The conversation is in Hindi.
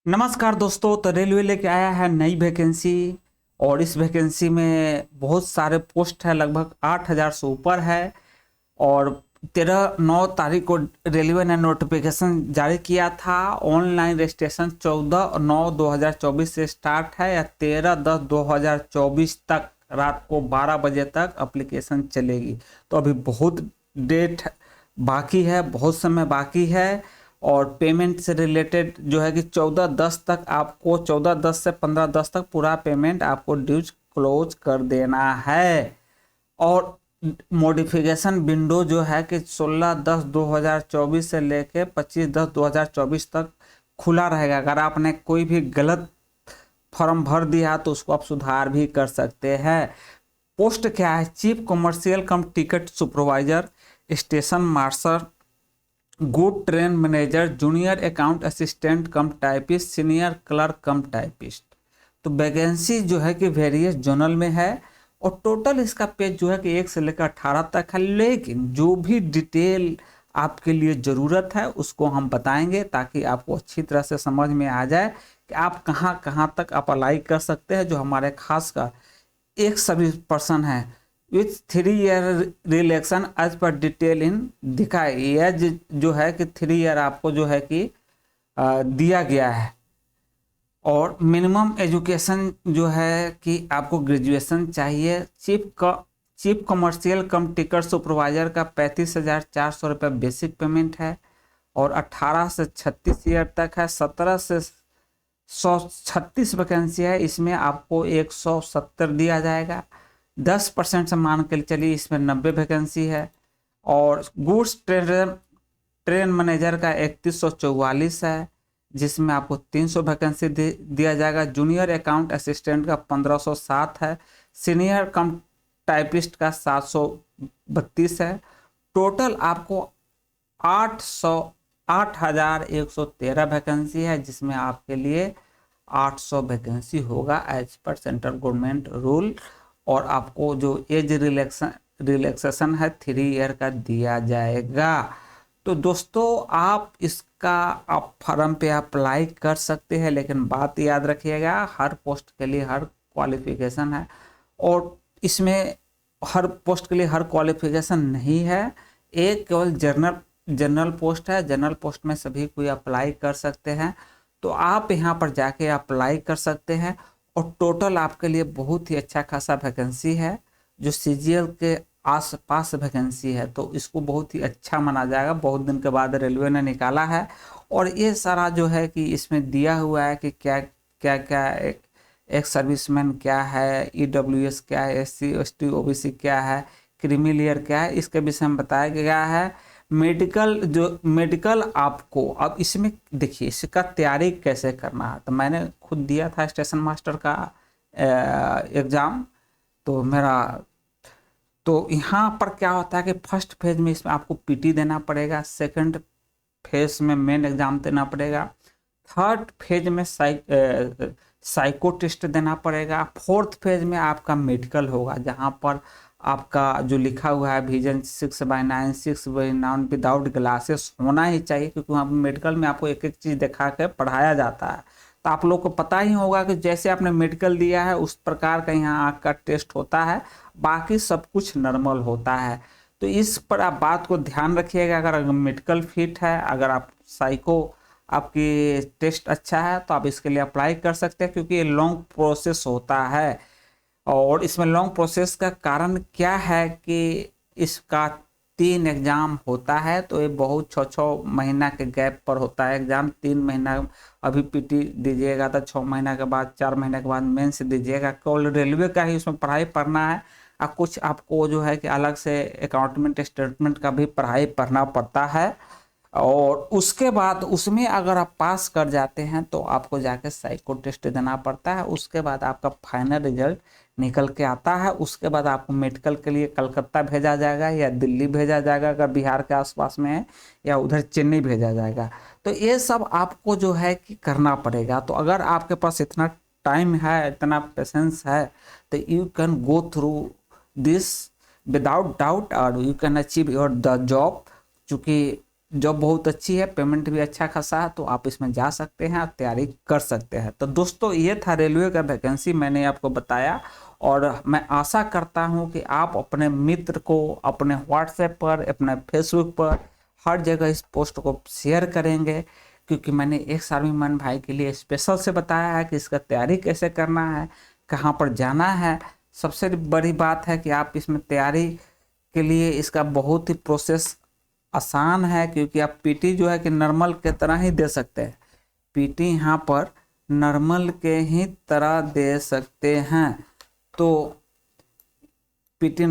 नमस्कार दोस्तों। तो रेलवे लेके आया है नई वैकेंसी और इस वैकेंसी में बहुत सारे पोस्ट है, लगभग 8,000 से ऊपर है। और 13/9 को रेलवे ने नोटिफिकेशन जारी किया था। ऑनलाइन रजिस्ट्रेशन 14/9/2024 से स्टार्ट है या 13/10/2024 तक रात को 12 बजे तक एप्लीकेशन चलेगी। तो अभी बहुत डेट बाकी है, बहुत समय बाकी है। और पेमेंट से रिलेटेड जो है कि 14/10 तक आपको 14/10 से 15/10 तक पूरा पेमेंट आपको ड्यूज क्लोज कर देना है। और मॉडिफिकेशन विंडो जो है कि 16/10/2024 से लेके 25/10/2024 तक खुला रहेगा। अगर आपने कोई भी गलत फॉर्म भर दिया तो उसको आप सुधार भी कर सकते हैं। पोस्ट क्या है? चीफ कमर्शियल कम ticket supervisor, station master, good train manager, junior account assistant कम टाइपिस्ट, सीनियर क्लर्क कम टाइपिस्ट। तो वैकेंसी जो है कि वेरियस जोनल में है और टोटल इसका पेज जो है कि 1 से लेकर 18 तक है। लेकिन जो भी डिटेल आपके लिए ज़रूरत है उसको हम बताएंगे ताकि आपको अच्छी तरह से समझ में आ जाए कि आप कहाँ कहाँ तक आप अप्लाई कर सकते हैं। जो हमारे खास का एक सर्विस पर्सन है विथ 3 ईयर रिलेक्शन एज पर डिटेल इन दिखाए। एज जो है कि 3 ईयर आपको जो है कि दिया गया है। और मिनिमम एजुकेशन जो है कि आपको ग्रेजुएशन चाहिए। चीफ कमर्शियल कम टिकट सुपरवाइजर का 35,400 रुपये बेसिक पेमेंट है और 18 से 36 ईयर तक है। 17 से 136 वैकेंसी है, इसमें आपको 170 दिया जाएगा। 10% से मान के चलिए इसमें 90 वैकेंसी है। और गुड्स ट्रेन मैनेजर का 3144 है जिसमेम आपको 300 वैकेंसी दिया जाएगा। जूनियर अकाउंट असिस्टेंट का 1507 है। सीनियर कम टाइपिस्ट का 732 है। टोटल आपको 8,113 वैकेंसी है जिसमें आपके लिए 800 वैकेंसी होगा as per central government rule. और आपको जो एज रिलैक्सेशन है 3 ईयर का दिया जाएगा। तो दोस्तों आप इसका आप फॉर्म पे अप्लाई कर सकते हैं, लेकिन बात याद रखिएगा हर पोस्ट के लिए हर क्वालिफिकेशन है और इसमें हर पोस्ट के लिए हर क्वालिफिकेशन नहीं है। एक केवल जनरल पोस्ट है। जनरल पोस्ट में सभी कोई अप्लाई कर सकते हैं। तो आप यहाँ पर जाके अप्लाई कर सकते हैं और टोटल आपके लिए बहुत ही अच्छा खासा वैकेंसी है। जो सीजीएल के आसपास वैकेंसी है तो इसको बहुत ही अच्छा माना जाएगा। बहुत दिन के बाद रेलवे ने निकाला है और ये सारा जो है कि इसमें दिया हुआ है कि क्या क्या क्या एक सर्विसमैन क्या है, ईडब्ल्यूएस क्या है, एससी एसटी ओबीसी क्या है, क्रीमी लेयर क्या है, इसके विषय में बताया गया है। मेडिकल आपको अब इसमें देखिए इसका तैयारी कैसे करना है। तो मैंने खुद दिया था स्टेशन मास्टर का एग्ज़ाम। तो यहाँ पर क्या होता है कि फर्स्ट फेज में इसमें आपको पीटी देना पड़ेगा, सेकंड फेज में मेन एग्ज़ाम देना पड़ेगा, थर्ड फेज में साइको टेस्ट देना पड़ेगा, फोर्थ फेज में आपका मेडिकल होगा जहाँ पर आपका जो लिखा हुआ है विजन 6/9 6/9 विदाउट ग्लासेस होना ही चाहिए, क्योंकि वहाँ मेडिकल में आपको एक एक चीज़ दिखा के पढ़ाया जाता है। तो आप लोग को पता ही होगा कि जैसे आपने मेडिकल दिया है उस प्रकार का यहाँ आँख का टेस्ट होता है, बाकी सब कुछ नॉर्मल होता है। तो इस पर आप बात को ध्यान रखिएगा। अगर मेडिकल फिट है, अगर आप साइको आपकी टेस्ट अच्छा है तो आप इसके लिए अप्लाई कर सकते हैं, क्योंकि ये लॉन्ग प्रोसेस होता है। और इसमें लॉन्ग प्रोसेस का कारण क्या है कि इसका 3 एग्ज़ाम होता है। तो ये बहुत 6-6 महीना के गैप पर होता है एग्ज़ाम। 3 महीना अभी पीटी दीजिएगा तो 6 महीना के बाद 4 महीने के बाद मेंस दीजिएगा। केवल रेलवे का ही उसमें पढ़ाई पढ़ना है और कुछ आपको जो है कि अलग से अकाउंटमेंट स्टेटमेंट का भी पढ़ाई पढ़ना पड़ता है। और उसके बाद उसमें अगर आप पास कर जाते हैं तो आपको जाके साइको टेस्ट देना पड़ता है। उसके बाद आपका फाइनल रिजल्ट निकल के आता है। उसके बाद आपको मेडिकल के लिए कलकत्ता भेजा जाएगा या दिल्ली भेजा जाएगा अगर बिहार के आसपास में है, या उधर चेन्नई भेजा जाएगा। तो ये सब आपको जो है कि करना पड़ेगा। तो अगर आपके पास इतना टाइम है, इतना पेशेंस है, तो you can go through this without doubt और you can achieve your the job. चूँकि जॉब बहुत अच्छी है, पेमेंट भी अच्छा खासा है, तो आप इसमें जा सकते हैं और तैयारी कर सकते हैं। तो दोस्तों ये था रेलवे का वैकेंसी, मैंने आपको बताया, और मैं आशा करता हूं कि आप अपने मित्र को अपने व्हाट्सएप पर, अपने फेसबुक पर, हर जगह इस पोस्ट को शेयर करेंगे, क्योंकि मैंने एक आर्मी मैन भाई के लिए स्पेशल से बताया है कि इसका तैयारी कैसे करना है, कहाँ पर जाना है। सबसे बड़ी बात है कि आप इसमें तैयारी के लिए इसका बहुत ही प्रोसेस आसान है, क्योंकि आप पीटी जो है कि नॉर्मल के तरह ही दे सकते हैं। पीटी यहाँ पर नॉर्मल के ही तरह दे सकते हैं। तो पीटी